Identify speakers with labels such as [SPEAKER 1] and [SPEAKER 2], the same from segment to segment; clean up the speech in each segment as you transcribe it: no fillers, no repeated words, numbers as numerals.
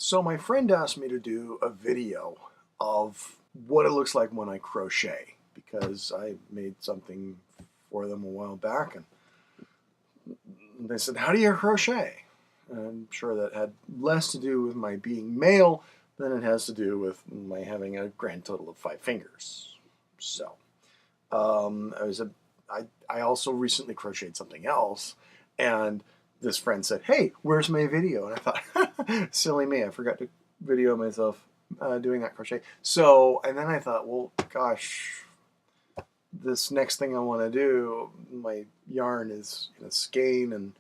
[SPEAKER 1] So my friend asked me to do a video of what it looks like when I crochet, because I made something for them a while back, and they said, "How do you crochet?" And I'm sure that had less to do with my being male than it has to do with my having a grand total of 5 fingers. So I also recently crocheted something else, and this friend said, "Hey, where's my video?" And I thought, silly me, I forgot to video myself doing that crochet. So, and then I thought, well, gosh, this next thing I want to do, my yarn is in a skein, and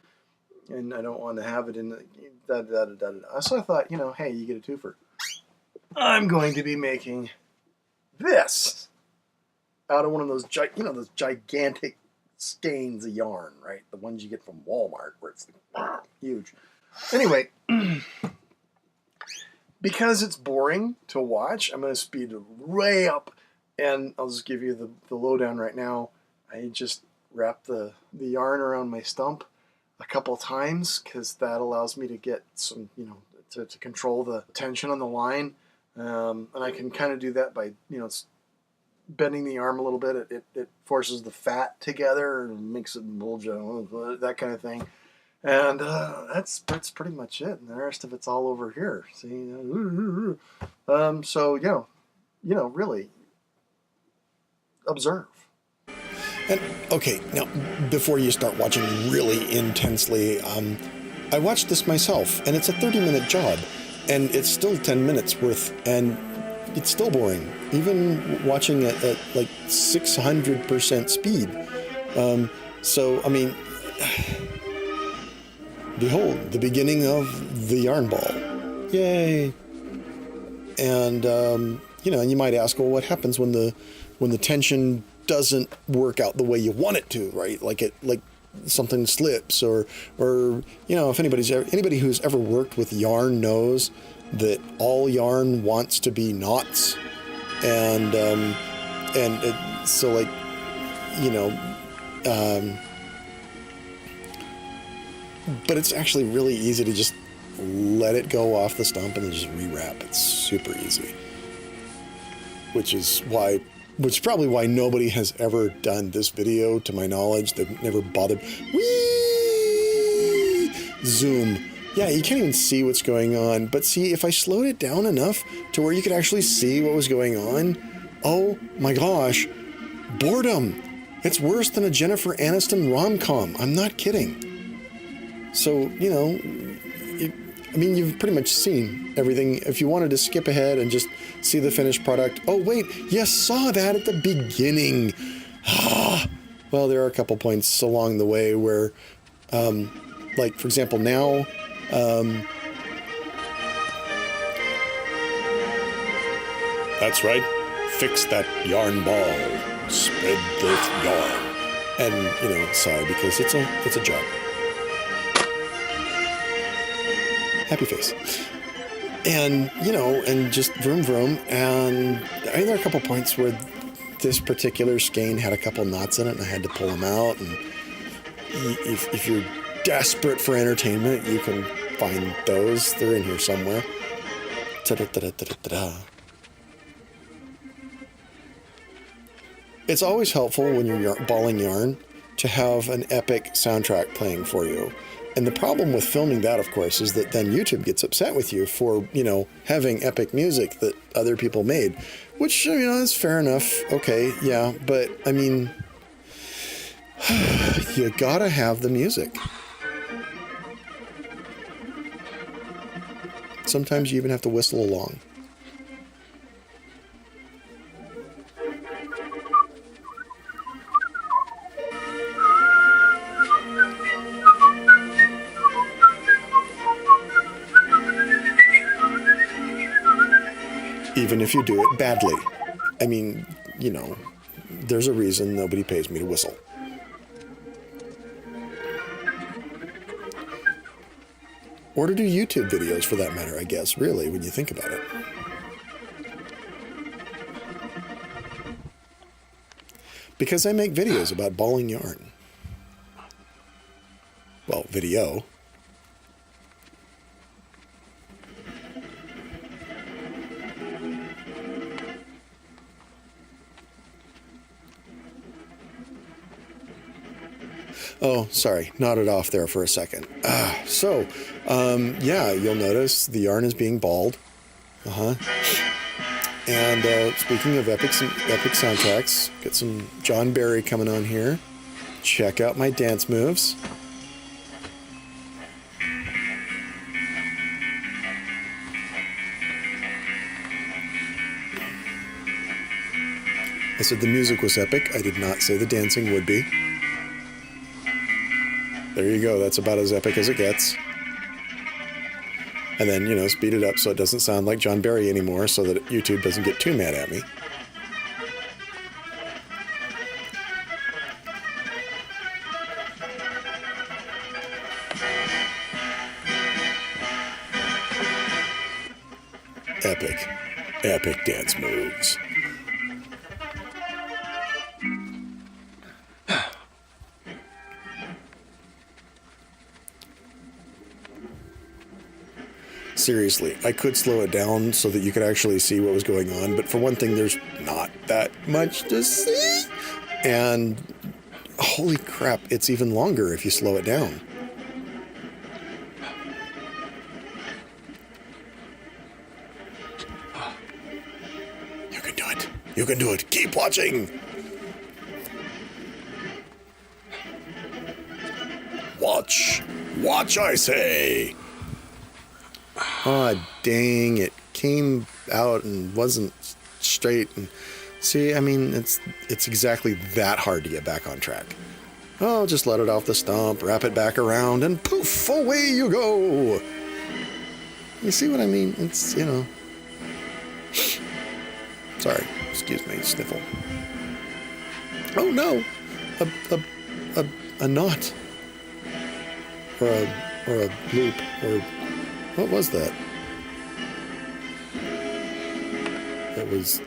[SPEAKER 1] I don't want to have it in the da-da-da-da-da. So I thought, hey, you get a twofer. I'm going to be making this out of one of those, those gigantic skeins of yarn, right? The ones you get from Walmart, where it's like, huge. Anyway, because it's boring to watch, I'm going to speed it way up, and I'll just give you the lowdown right now. I just wrap the yarn around my stump a couple times, because that allows me to get some, to control the tension on the line. And I can kind of do that by, bending the arm a little bit. It forces the fat together and makes it bulge, that kind of thing. And that's pretty much it. And the rest of it's all over here. See? So, really observe.
[SPEAKER 2] And okay, now before you start watching really intensely, I watched this myself, and it's a 30-minute job, and it's still 10 minutes worth, and it's still boring, even watching it at like 600% speed. So, I mean, behold, the beginning of the yarn ball. Yay! And, and you might ask, well, what happens when the tension doesn't work out the way you want it to, right? Like something slips, or if anybody who's ever worked with yarn knows that all yarn wants to be knots, and so like, but it's actually really easy to just let it go off the stump and then just rewrap. It's super easy, which is probably why nobody has ever done this video, to my knowledge. They've never bothered. Whee! Zoom. Yeah, you can't even see what's going on. But see, if I slowed it down enough to where you could actually see what was going on, oh my gosh, boredom. It's worse than a Jennifer Aniston rom-com. I'm not kidding. So, you've pretty much seen everything. If you wanted to skip ahead and just see the finished product, oh wait, you saw that at the beginning. Well, there are a couple points along the way where, like for example, now, that's right, fix that yarn ball, spread the yarn, and sorry, because it's a job. Happy face. And, and just vroom vroom. And there are a couple points where this particular skein had a couple knots in it, and I had to pull them out. And if you're desperate for entertainment, you can find those. They're in here somewhere. Ta-da-da-da-da-da-da. It's always helpful when you're balling yarn to have an epic soundtrack playing for you. And the problem with filming that, of course, is that then YouTube gets upset with you for, having epic music that other people made, which, is fair enough. Okay, yeah, but, you gotta have the music. Sometimes you even have to whistle along. Even if you do it badly. There's a reason nobody pays me to whistle. Or to do YouTube videos, for that matter, I guess, really, when you think about it. Because I make videos about balling yarn. Well, video. Oh, sorry, nodded off there for a second. Yeah, you'll notice the yarn is being balled. And speaking of epic soundtracks, got some John Barry coming on here. Check out my dance moves. I said the music was epic. I did not say the dancing would be. There you go. That's about as epic as it gets. And then, speed it up so it doesn't sound like John Barry anymore so that YouTube doesn't get too mad at me. Epic dance moves. Seriously, I could slow it down so that you could actually see what was going on, but for one thing, there's not that much to see. And holy crap, it's even longer if you slow it down. You can do it. You can do it. Keep watching. Watch, I say. Oh, dang, it came out and wasn't straight. And see, I mean, it's exactly that hard to get back on track. Oh, just let it off the stump, wrap it back around, and poof, away you go. You see what I mean? It's, Sorry, excuse me, sniffle. Oh, no, a knot. Or a loop, or... What was that?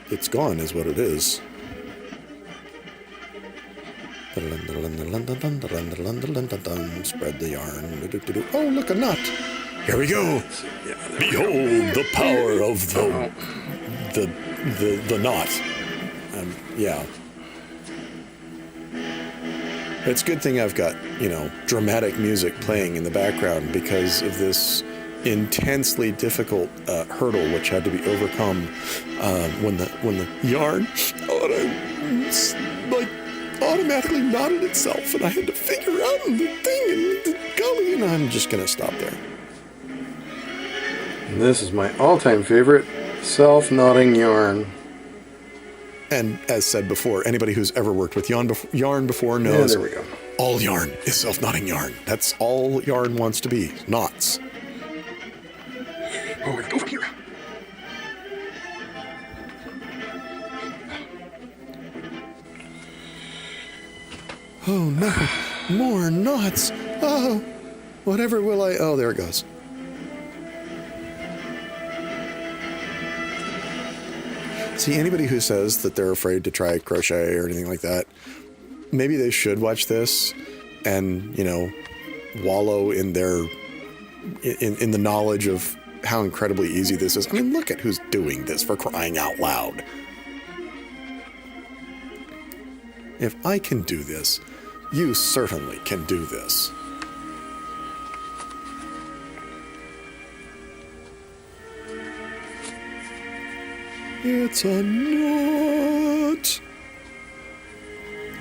[SPEAKER 2] It's gone is what it is. Spread the yarn. Oh, look, a knot. Here we go. Behold the power of the knot. Yeah. It's a good thing I've got, dramatic music playing in the background because of this intensely difficult hurdle which had to be overcome when the yarn automatically knotted itself, and I had to figure out the thing and the golly, and I'm just gonna stop there.
[SPEAKER 1] And this is my all-time favorite self-knotting yarn.
[SPEAKER 2] And as said before, anybody who's ever worked with yarn before knows.
[SPEAKER 1] Yeah, there we go.
[SPEAKER 2] All yarn is self-knotting yarn. That's all yarn wants to be, knots.
[SPEAKER 1] Oh, over here.
[SPEAKER 2] Oh no, more knots. Oh, whatever will I... Oh, there it goes. See, anybody who says that they're afraid to try crochet or anything like that, maybe they should watch this and, wallow in their... in the knowledge of how incredibly easy this is. I mean, look at who's doing this, for crying out loud. If I can do this, you certainly can do this. It's a knot.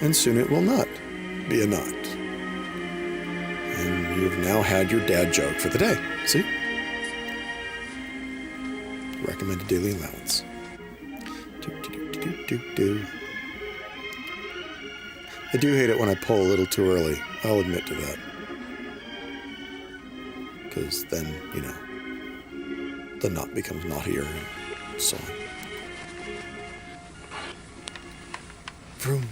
[SPEAKER 2] And soon it will not be a knot. And you've now had your dad joke for the day. See? Recommended daily allowance. I do hate it when I pull a little too early. I'll admit to that. Because then, the knot becomes knottier and so on. Vroom.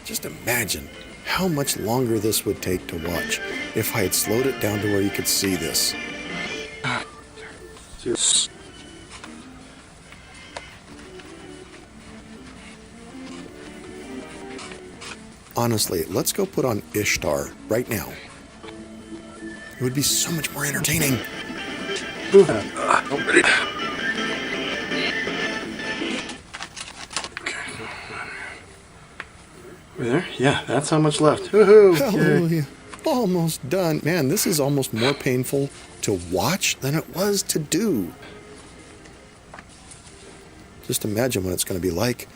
[SPEAKER 2] Just imagine how much longer this would take to watch if I had slowed it down to where you could see this. Honestly, let's go put on Ishtar right now. It would be so much more entertaining.
[SPEAKER 1] There? Yeah, that's how much left. Woohoo!
[SPEAKER 2] Hallelujah. Almost done. Man, this is almost more painful to watch than it was to do. Just imagine what it's going to be like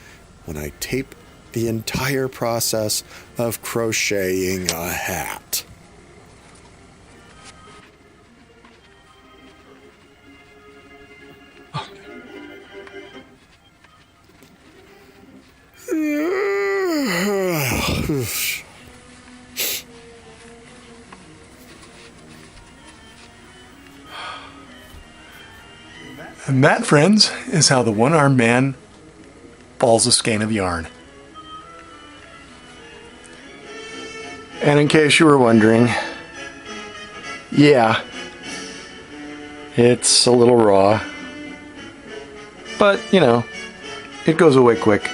[SPEAKER 2] when I tape the entire process of crocheting a hat.
[SPEAKER 1] And that, friends, is how the one-armed man balls a skein of yarn. And in case you were wondering, yeah, it's a little raw, but, you know, it goes away quick.